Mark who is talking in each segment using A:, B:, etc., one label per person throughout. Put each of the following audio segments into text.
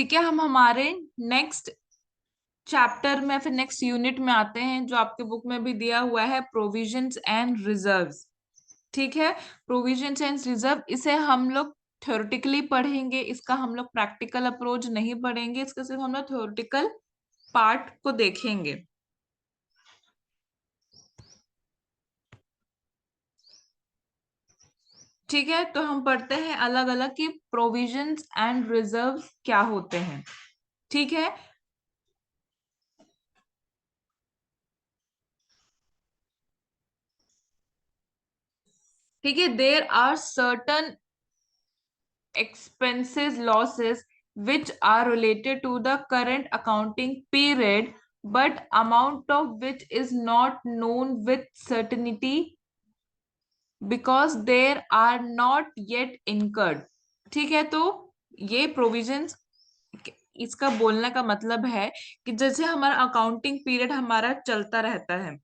A: ठीक है, हम हमारे नेक्स्ट चैप्टर में फिर नेक्स्ट यूनिट में आते हैं, जो आपके बुक में भी दिया हुआ है, प्रोविजंस एंड रिजर्व्स। ठीक है, प्रोविजंस एंड रिजर्व, इसे हम लोग थ्योरेटिकली पढ़ेंगे, इसका हम लोग प्रैक्टिकल अप्रोच नहीं पढ़ेंगे, इसका सिर्फ हम लोग थ्योरेटिकल पार्ट को देखेंगे। ठीक है, तो हम पढ़ते हैं अलग अलग कि प्रोविजंस एंड रिजर्व क्या होते हैं। ठीक है, ठीक है, there are certain expenses losses which are related to the current accounting period but amount of which is not known with certainty because there are not yet incurred। ठीक है, तो ये प्रोविजंस, इसका बोलने का मतलब है कि जैसे हमारा अकाउंटिंग पीरियड हमारा चलता रहता है,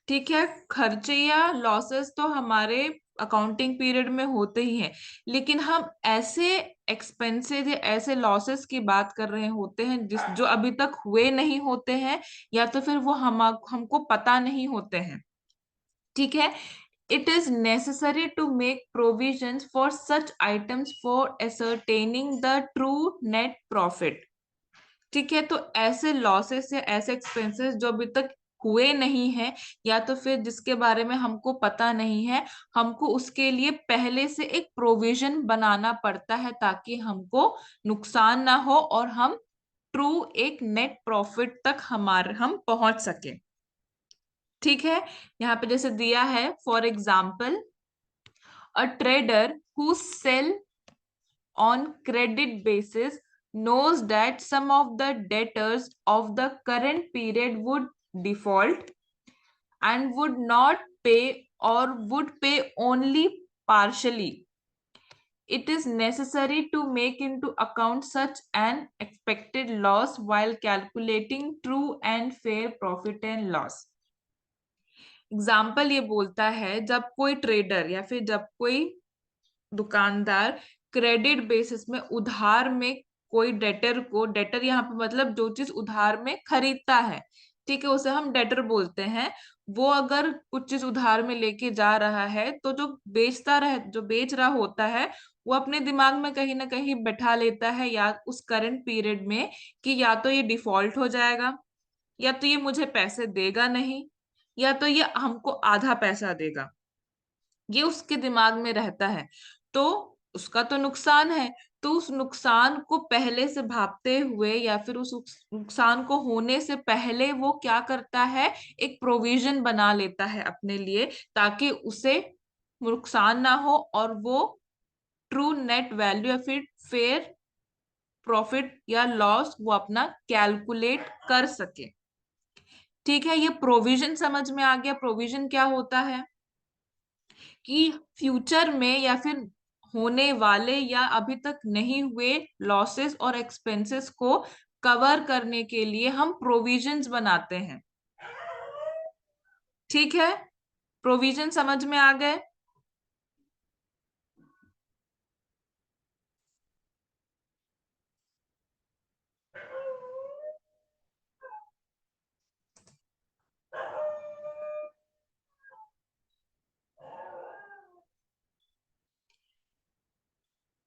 A: ठीक है, खर्चे या लॉसेस तो हमारे अकाउंटिंग पीरियड में होते ही हैं, लेकिन हम ऐसे एक्सपेंसेस या ऐसे लॉसेस की बात कर रहे होते हैं जिस जो अभी तक हुए नहीं होते हैं, या तो फिर वो हमको पता नहीं होते हैं। ठीक है, it is necessary to make provisions for such items for ascertaining the true net profit. ठीक है, तो ऐसे लॉसेस या ऐसे एक्सपेंसेस जो अभी तक हुए नहीं है, या तो फिर जिसके बारे में हमको पता नहीं है, हमको उसके लिए पहले से एक प्रोविजन बनाना पड़ता है ताकि हमको नुकसान ना हो और हम ट्रू एक नेट प्रॉफिट तक हम पहुंच सके। ठीक है, यहाँ पे जैसे दिया है, for example, a trader who sell on credit basis knows that some of the debtors of the current period would default and would not pay or would pay only partially. It is necessary to make into account such an expected loss while calculating true and fair profit and loss। Example ये बोलता है, जब कोई trader या फिर जब कोई दुकानदार क्रेडिट बेसिस में उधार में कोई डेटर को, डेटर यहाँ पे मतलब जो चीज उधार में खरीदता है, ठीक है, उसे हम डेटर बोलते हैं, वो अगर कुछ चीज उधार में लेके जा रहा है तो जो बेच रहा होता है, वो अपने दिमाग में कहीं ना कहीं बैठा लेता है या उस करंट पीरियड में कि या तो ये डिफॉल्ट हो जाएगा, या तो ये मुझे पैसे देगा नहीं, या तो ये हमको आधा पैसा देगा। ये उसके दिमाग में रहता है, तो उसका तो नुकसान है। तो उस नुकसान को पहले से भापते हुए या फिर उस नुकसान को होने से पहले वो क्या करता है, एक प्रोविजन बना लेता है अपने लिए, ताकि उसे नुकसान ना हो और वो ट्रू नेट वैल्यू या फिर फेयर प्रॉफिट या लॉस वो अपना कैलकुलेट कर सके। ठीक है, ये प्रोविजन समझ में आ गया। प्रोविजन क्या होता है कि फ्यूचर में या फिर होने वाले या अभी तक नहीं हुए लॉसेस और एक्सपेंसेस को कवर करने के लिए हम प्रोविजंस बनाते हैं। ठीक है, प्रोविजन समझ में आ गए।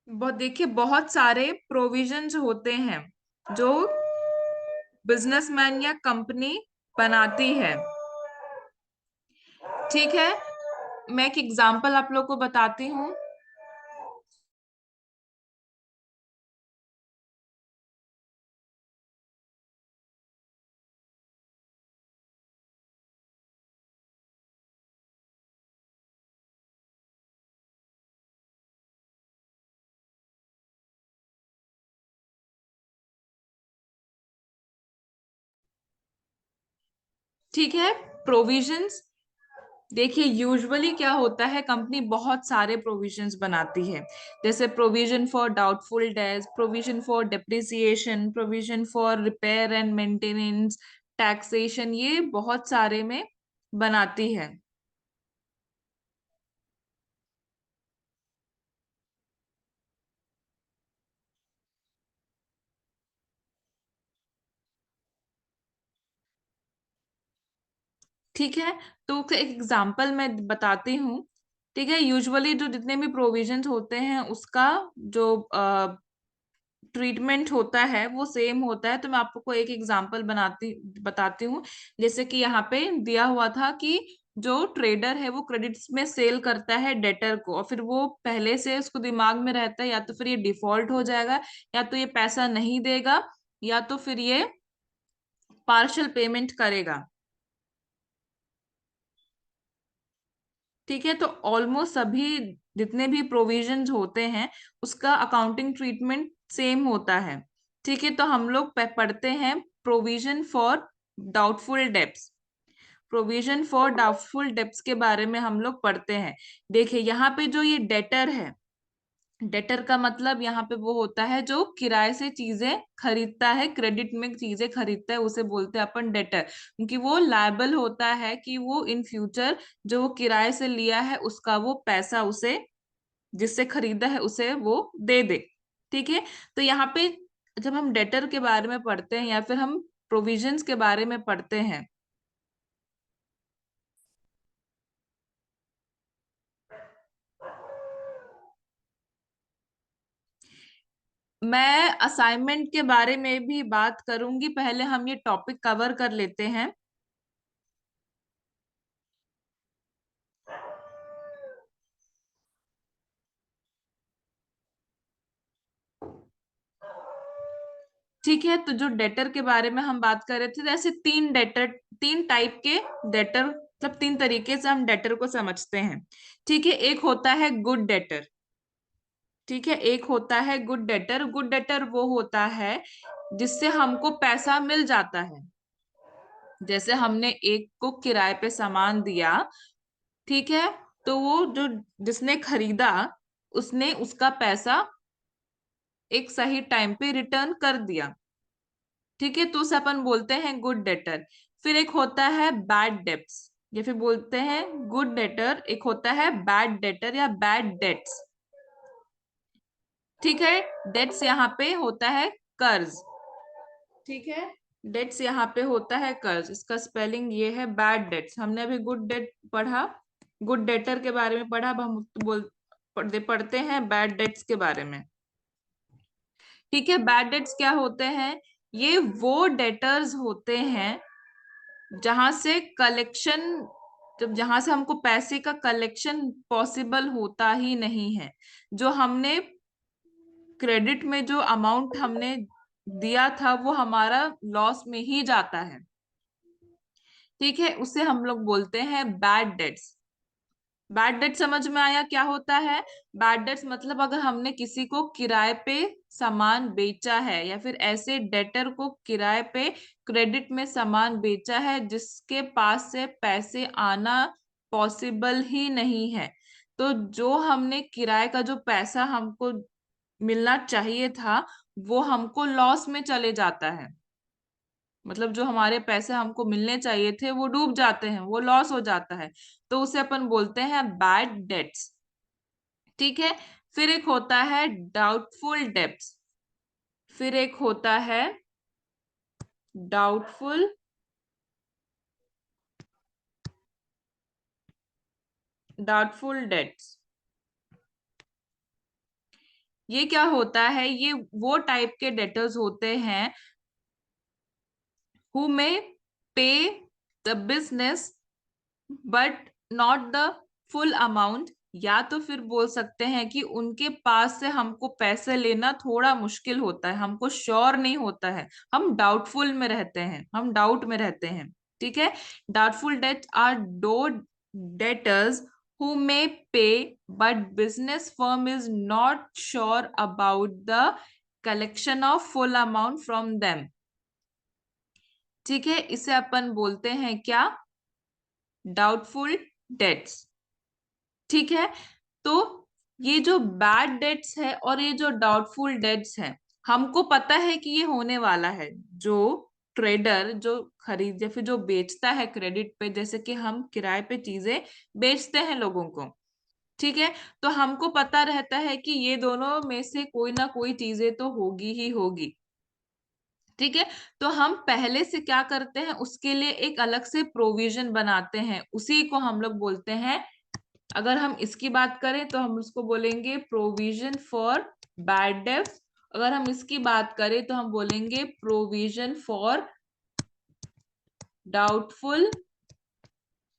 A: बहुत देखिए, बहुत सारे प्रोविजंस होते हैं जो बिजनेसमैन या कंपनी बनाती है। ठीक है, मैं एक एग्जांपल आप लोग को बताती हूँ। ठीक है, प्रोविजंस देखिए, यूजुअली क्या होता है, कंपनी बहुत सारे प्रोविजंस बनाती है, जैसे provision for doubtful debts, provision for depreciation, provision for repair and maintenance, taxation, ये बहुत सारे में बनाती है। ठीक है, तो एक एग्जांपल मैं बताती हूँ। ठीक है, यूजुअली जो जितने भी प्रोविजंस होते हैं उसका जो ट्रीटमेंट होता है वो सेम होता है। तो मैं आपको एक एग्जांपल बताती हूँ। जैसे कि यहाँ पे दिया हुआ था कि जो ट्रेडर है वो क्रेडिट्स में सेल करता है डेटर को, और फिर वो पहले से उसको दिमाग में रहता है या तो फिर ये डिफॉल्ट हो जाएगा, या तो ये पैसा नहीं देगा, या तो फिर ये पार्शियल पेमेंट करेगा। ठीक है, तो ऑलमोस्ट सभी जितने भी प्रोविजंस होते हैं उसका अकाउंटिंग ट्रीटमेंट सेम होता है। ठीक है, तो हम लोग पढ़ते हैं provision for doubtful debts. Provision for doubtful debts के बारे में हम लोग पढ़ते हैं। देखिए यहाँ पे जो ये डेटर है, डेटर का मतलब यहाँ पे वो होता है जो किराए से चीजें खरीदता है, क्रेडिट में चीजें खरीदता है, उसे बोलते हैं अपन डेटर। क्योंकि वो लायबल होता है कि वो इन फ्यूचर जो वो किराए से लिया है उसका वो पैसा उसे, जिससे खरीदा है उसे वो दे दे। ठीक है, तो यहाँ पे जब हम डेटर के बारे में पढ़ते हैं या फिर हम प्रोविजंस के बारे में पढ़ते हैं, मैं असाइनमेंट के बारे में भी बात करूंगी, पहले हम ये टॉपिक कवर कर लेते हैं। ठीक है, तो जो डेटर के बारे में हम बात कर रहे थे, जैसे तीन टाइप के डेटर, मतलब तीन तरीके से हम डेटर को समझते हैं। ठीक है, एक होता है गुड डेटर। ठीक है, एक होता है गुड डेटर। गुड डेटर वो होता है जिससे हमको पैसा मिल जाता है। जैसे हमने एक को किराए पे सामान दिया, ठीक है, तो वो जो जिसने खरीदा उसने उसका पैसा एक सही टाइम पे रिटर्न कर दिया। ठीक है, तो उसे अपन बोलते हैं गुड डेटर। फिर एक होता है बैड डेब्ट्स, या फिर बोलते हैं गुड डेटर, एक होता है बैड डेटर या बैड डेट्स। ठीक है, डेट्स यहाँ पे होता है कर्ज। ठीक है, डेट्स यहाँ पे होता है कर्ज, इसका स्पेलिंग ये है बैड डेट्स। हमने अभी गुड डेट पढ़ा, गुड डेटर के बारे में पढ़ा, अब हम पढ़ते हैं बैड डेट्स के बारे में। ठीक है, बैड डेट्स क्या होते हैं? ये वो डेटर्स होते हैं जहां से कलेक्शन, जब जहां से हमको पैसे का कलेक्शन पॉसिबल होता ही नहीं है। जो हमने क्रेडिट में जो अमाउंट हमने दिया था वो हमारा लॉस में ही जाता है। ठीक है, उसे हम लोग बोलते हैं बैड डेट्स। बैड डेट समझ में आया क्या होता है? बैड डेट्स मतलब अगर हमने किसी को किराए पे सामान बेचा है, या फिर ऐसे डेटर को किराए पे क्रेडिट में सामान बेचा है जिसके पास से पैसे आना पॉसिबल ही नहीं है, तो जो हमने किराए का जो पैसा हमको मिलना चाहिए था वो हमको लॉस में चले जाता है। मतलब जो हमारे पैसे हमको मिलने चाहिए थे वो डूब जाते हैं, वो लॉस हो जाता है, तो उसे अपन बोलते हैं बैड डेट्स। ठीक है, फिर एक होता है डाउटफुल डेब्ट्स। फिर एक होता है डाउटफुल डाउटफुल डेट्स। ये क्या होता है? ये वो टाइप के डेटर्स होते हैं हु मे पे the business but not the full amount, या तो फिर बोल सकते हैं कि उनके पास से हमको पैसे लेना थोड़ा मुश्किल होता है, हमको श्योर नहीं होता है, हम डाउटफुल में रहते हैं, हम डाउट में रहते हैं। ठीक है, डाउटफुल डेट आर दो debtors who may pay but business firm is not sure about the collection of full amount from them। ठीक है, इसे अपन बोलते हैं क्या? Doubtful debts. ठीक है, तो ये जो बैड डेट्स है और ये जो डाउटफुल डेट्स है, हमको पता है कि ये होने वाला है। जो ट्रेडर जो खरीद या फिर जो बेचता है क्रेडिट पे, जैसे कि हम किराए पे चीजें बेचते हैं लोगों को, ठीक है, तो हमको पता रहता है कि ये दोनों में से कोई ना कोई चीजें तो होगी ही होगी। ठीक है, तो हम पहले से क्या करते हैं, उसके लिए एक अलग से प्रोविजन बनाते हैं, उसी को हम लोग बोलते हैं। अगर हम इसकी बात करें तो हम उसको बोलेंगे प्रोविजन फॉर बैड डेब्ट्स। अगर हम इसकी बात करें तो हम बोलेंगे provision for doubtful,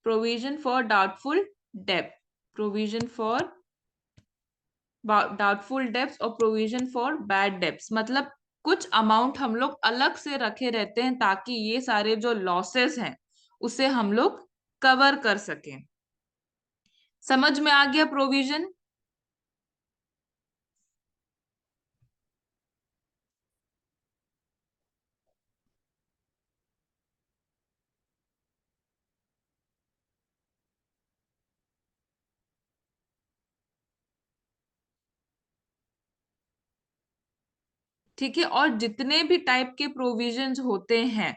A: provision for doubtful डेब्ट, प्रोविजन फॉर डाउटफुल डेब्ट्स और प्रोविजन फॉर बैड डेब्ट्स। मतलब कुछ अमाउंट हम लोग अलग से रखे रहते हैं ताकि ये सारे जो लॉसेस हैं उसे हम लोग कवर कर सकें। समझ में आ गया प्रोविजन? ठीक है, और जितने भी टाइप के प्रोविजंस होते हैं,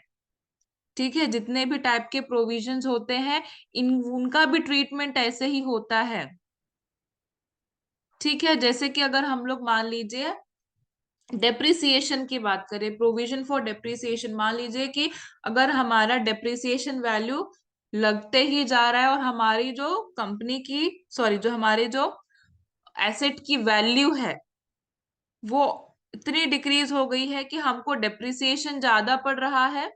A: ठीक है, जितने भी टाइप के प्रोविजंस होते हैं, इन उनका भी ट्रीटमेंट ऐसे ही होता है। ठीक है, जैसे कि अगर हम लोग मान लीजिए डेप्रिसिएशन की बात करें, प्रोविजन फॉर डेप्रिसिएशन, मान लीजिए कि अगर हमारा डेप्रिसिएशन वैल्यू लगते ही जा रहा है और हमारी जो कंपनी की, सॉरी, जो हमारे जो एसेट की वैल्यू है वो इतनी डिक्रीज हो गई है कि हमको डेप्रिसिएशन ज्यादा पड़ रहा है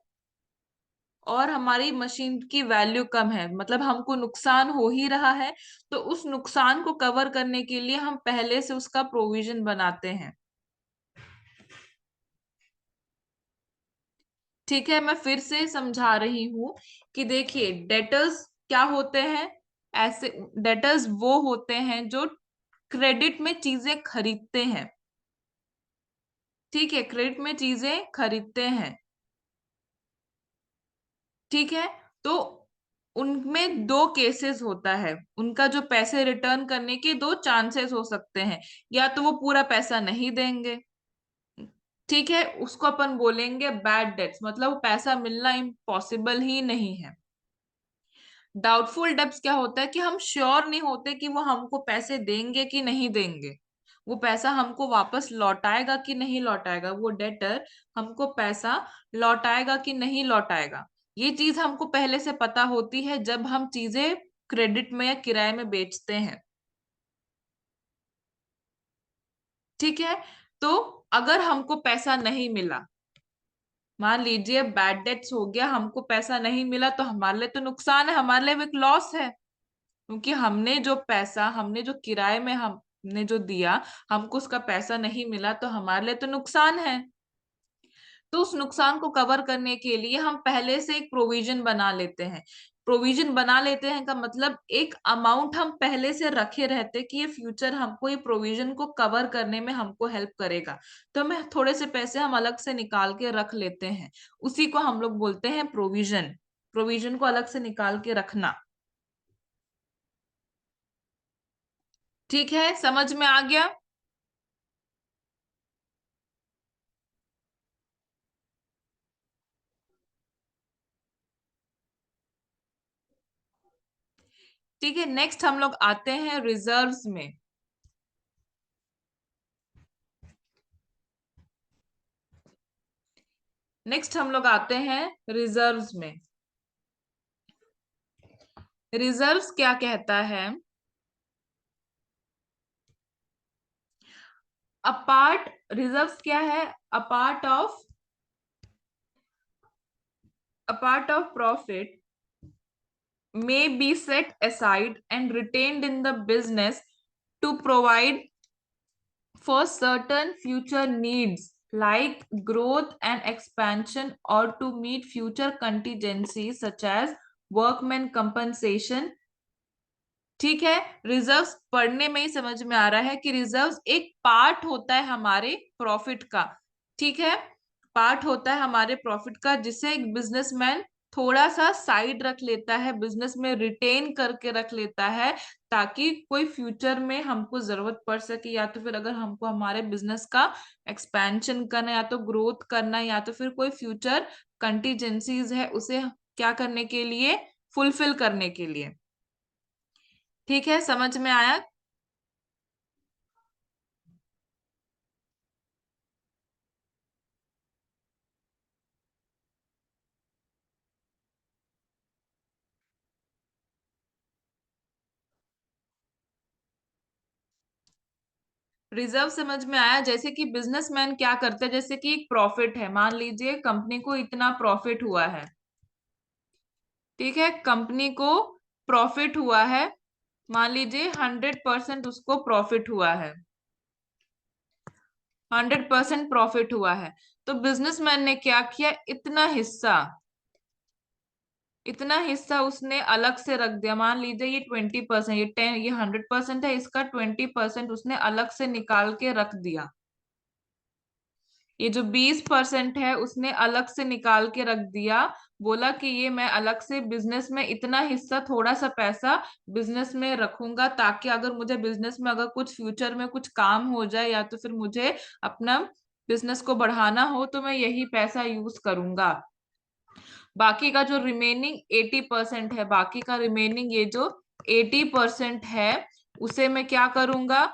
A: और हमारी मशीन की वैल्यू कम है, मतलब हमको नुकसान हो ही रहा है, तो उस नुकसान को कवर करने के लिए हम पहले से उसका प्रोविजन बनाते हैं। ठीक है, मैं फिर से समझा रही हूं कि देखिए डेटर्स क्या होते हैं। ऐसे डेटर्स वो होते हैं जो क्रेडिट में चीजें खरीदते हैं। ठीक है, क्रेडिट में चीजें खरीदते हैं। ठीक है, तो उनमें दो केसेस होता है, उनका जो पैसे रिटर्न करने के दो चांसेस हो सकते हैं। या तो वो पूरा पैसा नहीं देंगे, ठीक है, उसको अपन बोलेंगे बैड डेट्स, मतलब वो पैसा मिलना इम्पॉसिबल ही नहीं है। डाउटफुल डेब्ट्स क्या होता है कि हम श्योर नहीं होते कि वो हमको पैसे देंगे कि नहीं देंगे, वो पैसा हमको वापस लौटाएगा कि नहीं लौटाएगा, वो डेटर हमको पैसा लौटाएगा कि नहीं लौटाएगा। ये चीज हमको पहले से पता होती है जब हम चीजें क्रेडिट में या किराए में बेचते हैं। ठीक है, तो अगर हमको पैसा नहीं मिला, मान लीजिए बैड डेट्स हो गया, हमको पैसा नहीं मिला, तो हमारे लिए तो नुकसान है, हमारे लिए एक लॉस है, क्योंकि हमने जो किराए में हमने जो दिया, हमको उसका पैसा नहीं मिला, तो हमारे लिए तो नुकसान है। तो उस नुकसान को कवर करने के लिए हम पहले से एक प्रोविजन बना लेते हैं। प्रोविजन बना लेते हैं का मतलब एक अमाउंट हम पहले से रखे रहते कि ये फ्यूचर हमको ये प्रोविजन को कवर करने में हमको हेल्प करेगा, तो हमें थोड़े से पैसे हम अलग से निकाल के रख लेते हैं। उसी को हम लोग बोलते हैं प्रोविजन, प्रोविजन को अलग से निकाल के रखना। ठीक है, समझ में आ गया? ठीक है, नेक्स्ट हम लोग आते हैं रिजर्व्स में। नेक्स्ट हम लोग आते हैं रिजर्व्स में। रिजर्व्स क्या कहता है? अपार्ट, रिजर्व्स क्या है? Apart of, apart of profit may be set aside and retained in the business to provide for certain future needs like growth and expansion, or to meet future contingencies such as workman compensation। ठीक है, reserves पढ़ने में ही समझ में आ रहा है कि reserves एक पार्ट होता है हमारे प्रॉफिट का। ठीक है, पार्ट होता है हमारे प्रॉफिट का जिसे एक बिजनेसमैन थोड़ा सा साइड रख लेता है, बिजनेस में रिटेन करके रख लेता है, ताकि कोई फ्यूचर में हमको जरूरत पड़ सके, या तो फिर अगर हमको हमारे बिजनेस का एक्सपेंशन करना, या तो ग्रोथ करना, या तो फिर कोई फ्यूचर कंटीजेंसीज है उसे क्या करने के लिए, फुलफिल करने के लिए। ठीक है, समझ में आया? रिजर्व समझ में आया। जैसे कि बिजनेसमैन क्या करते हैं, जैसे कि एक प्रॉफिट है, मान लीजिए कंपनी को इतना प्रॉफिट हुआ है, ठीक है, कंपनी को प्रॉफिट हुआ है, मान लीजिए 100% उसको प्रॉफिट हुआ है, 100% प्रॉफिट हुआ है। तो बिजनेसमैन ने क्या किया, इतना हिस्सा उसने अलग से रख दिया। मान लीजिए ये 20%, ये 10, ये 100% है, इसका 20% उसने अलग से निकाल के रख दिया। ये जो 20% है उसने अलग से निकाल के रख दिया। बोला कि ये मैं अलग से बिजनेस में इतना हिस्सा, थोड़ा सा पैसा बिजनेस में रखूंगा, ताकि अगर मुझे बिजनेस में अगर कुछ फ्यूचर में कुछ काम हो जाए, या तो फिर मुझे अपना बिजनेस को बढ़ाना हो, तो मैं यही पैसा यूज करूंगा। बाकी का जो रिमेनिंग 80% है, बाकी का रिमेनिंग ये जो 80% है, उसे मैं क्या करूंगा,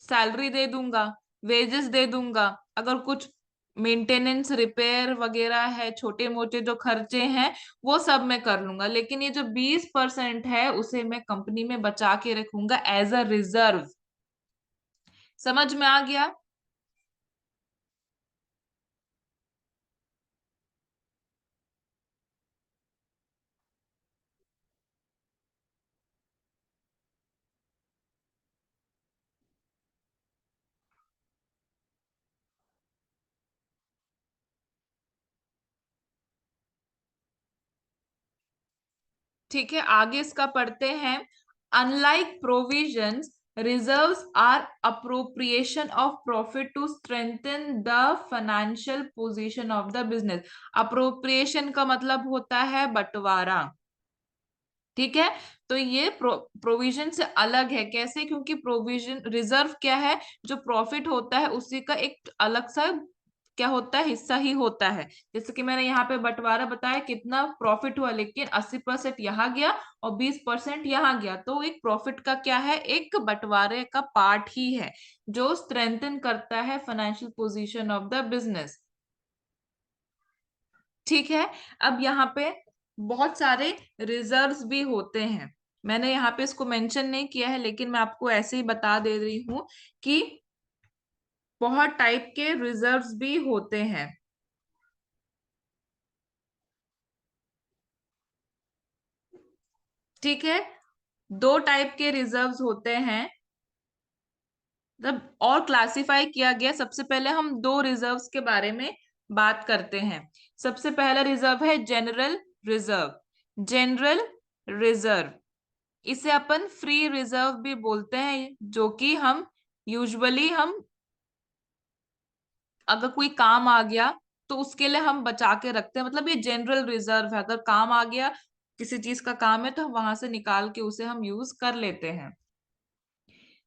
A: सैलरी दे दूंगा, वेजेस दे दूंगा। अगर कुछ मेंटेनेंस रिपेयर वगैरह है, छोटे मोटे जो खर्चे हैं, वो सब मैं कर लूंगा। लेकिन ये जो 20% है उसे मैं कंपनी में बचा के रखूंगा एज अ रिजर्व। समझ में आ गया? ठीक है, आगे इसका पढ़ते हैं। Unlike provisions, reserves are appropriation of profit to strengthen the financial position of the business. Appropriation का मतलब होता है बंटवारा, ठीक है। तो ये प्रोविजन से अलग है। कैसे? क्योंकि प्रोविजन, रिजर्व क्या है, जो प्रॉफिट होता है उसी का एक अलग सा क्या होता है, हिस्सा ही होता है। जैसे कि मैंने यहाँ पे बंटवारा बताया, कितना प्रॉफिट हुआ, लेकिन 80% यहाँ गया और 20% यहाँ गया, तो एक प्रॉफिट का क्या है, एक बंटवारे का पार्ट ही है, जो स्ट्रेंथन करता है financial position of the business. ठीक है। अब यहाँ पे बहुत सारे रिजर्व्स भी होते हैं। मैंने यहाँ पे इसको मेंशन नहीं किया है, लेकिन मैं आपको ऐसे ही बता दे रही हूँ कि बहुत टाइप के रिजर्व्स भी होते हैं। ठीक है, दो टाइप के रिजर्व्स होते हैं, तब और क्लासिफाई किया गया। सबसे पहले हम दो रिजर्व्स के बारे में बात करते हैं। सबसे पहला रिजर्व है जनरल रिजर्व। जनरल रिजर्व, इसे अपन फ्री रिजर्व भी बोलते हैं, जो कि हम यूजुअली हम अगर कोई काम आ गया तो उसके लिए हम बचा के रखते हैं। मतलब ये जनरल रिजर्व है, अगर काम आ गया, किसी चीज का काम है, तो हम वहां से निकाल के उसे हम यूज कर लेते हैं।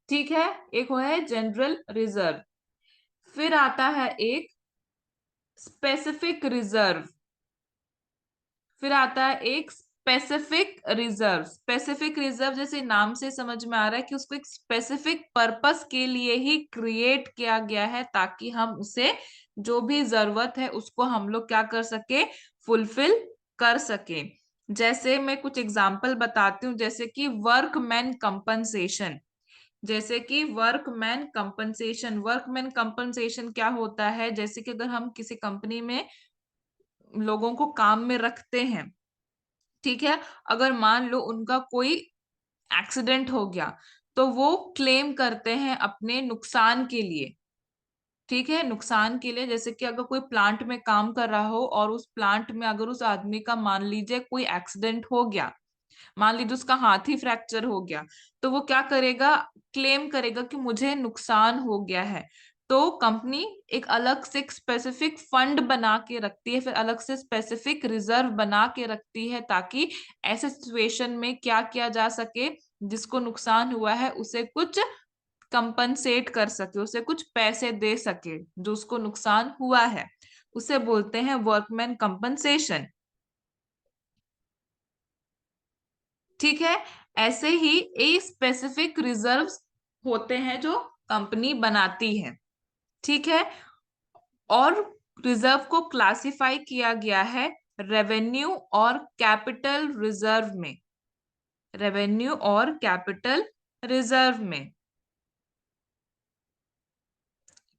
A: ठीक है, एक वो है जनरल रिजर्व। फिर आता है एक स्पेसिफिक रिजर्व। फिर आता है एक स्पेसिफिक रिजर्व। स्पेसिफिक रिजर्व जैसे नाम से समझ में आ रहा है कि उसको एक स्पेसिफिक पर्पस के लिए ही क्रिएट किया गया है, ताकि हम उसे जो भी जरूरत है उसको हम लोग क्या कर सके, फुलफिल कर सके। जैसे मैं कुछ एग्जांपल बताती हूँ, जैसे कि वर्कमैन कंपनसेशन। जैसे कि वर्कमैन कंपनसेशन क्या होता है, जैसे कि अगर हम किसी कंपनी में लोगों को काम में रखते हैं, ठीक है, अगर मान लो उनका कोई एक्सीडेंट हो गया, तो वो क्लेम करते हैं अपने नुकसान के लिए। ठीक है, नुकसान के लिए, जैसे कि अगर कोई प्लांट में काम कर रहा हो और उस प्लांट में अगर उस आदमी का मान लीजिए कोई एक्सीडेंट हो गया, मान लीजिए उसका हाथ ही फ्रैक्चर हो गया, तो वो क्या करेगा, क्लेम करेगा कि मुझे नुकसान हो गया है। तो कंपनी एक अलग से एक स्पेसिफिक फंड बना के रखती है, फिर अलग से स्पेसिफिक रिजर्व बना के रखती है, ताकि ऐसे सिचुएशन में क्या किया जा सके, जिसको नुकसान हुआ है उसे कुछ कंपनसेट कर सके, उसे कुछ पैसे दे सके, जो उसको नुकसान हुआ है। उसे बोलते हैं वर्कमैन कंपनसेशन। ठीक है, ऐसे ही ए स्पेसिफिक रिजर्व्स होते हैं जो कंपनी बनाती है। ठीक है, और रिजर्व को क्लासिफाई किया गया है रेवेन्यू और कैपिटल रिजर्व में। रेवेन्यू और कैपिटल रिजर्व में।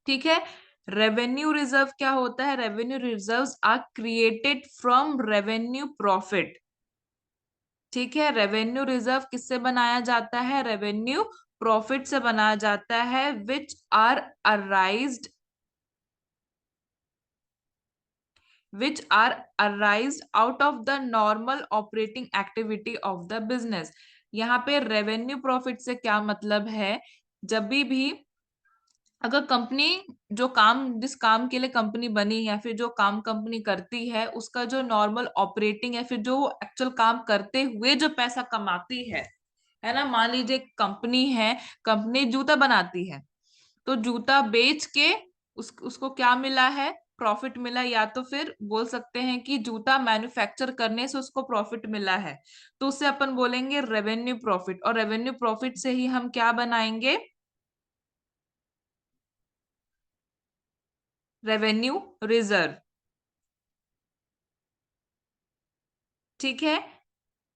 A: ठीक है। रेवेन्यू रिजर्व क्या होता है? Revenue reserves are created from revenue profit. ठीक है, रेवेन्यू रिजर्व किससे बनाया जाता है? रेवेन्यू प्रॉफिट से बनाया जाता है, which are arised out of the normal operating activity of the business। यहाँ पे रेवेन्यू प्रॉफिट से क्या मतलब है? जब भी अगर कंपनी जो काम, जिस काम के लिए कंपनी बनी या फिर जो काम कंपनी करती है, उसका जो नॉर्मल ऑपरेटिंग या फिर जो एक्चुअल काम करते हुए जो पैसा कमाती है ना। मान लीजिए कंपनी है, कंपनी जूता बनाती है, तो जूता बेच के उसको क्या मिला है? प्रॉफिट मिला। या तो फिर बोल सकते हैं कि जूता मैन्युफैक्चर करने से उसको प्रॉफिट मिला है, तो उससे अपन बोलेंगे रेवेन्यू प्रॉफिट। और रेवेन्यू प्रॉफिट से ही हम क्या बनाएंगे? Revenue reserve. ठीक है।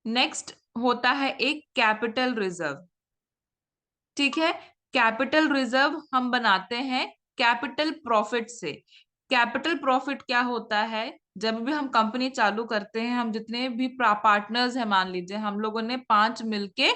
A: नेक्स्ट होता है एक कैपिटल रिजर्व। ठीक है। कैपिटल रिजर्व हम बनाते हैं कैपिटल प्रॉफिट से। कैपिटल प्रॉफिट क्या होता है? जब भी हम कंपनी चालू करते हैं, हम जितने भी पार्टनर्स हैं, मान लीजिए हम लोगों ने 5 मिलके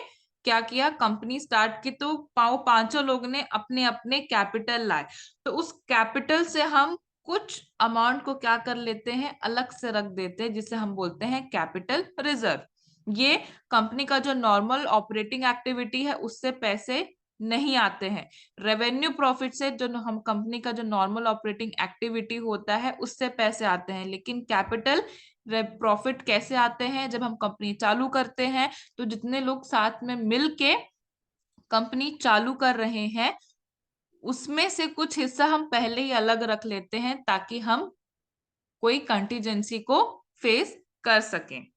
A: क्या किया, कंपनी स्टार्ट की, तो पांचों लोगों ने अपने अपने कैपिटल लाए। तो उस कैपिटल से हम कुछ अमाउंट को क्या कर लेते हैं? अलग से रख देते हैं, जिसे हम बोलते हैं कैपिटल रिजर्व। ये कंपनी का जो नॉर्मल ऑपरेटिंग एक्टिविटी है उससे पैसे नहीं आते हैं। रेवेन्यू प्रॉफिट से जो हम कंपनी का जो नॉर्मल ऑपरेटिंग एक्टिविटी होता है उससे पैसे आते हैं। लेकिन कैपिटल प्रॉफिट कैसे आते हैं? जब हम कंपनी चालू करते हैं, तो जितने लोग साथ में मिलके कंपनी चालू कर रहे हैं, उसमें से कुछ हिस्सा हम पहले ही अलग रख लेते हैं, ताकि हम कोई कंटीजेंसी को फेस कर सकें।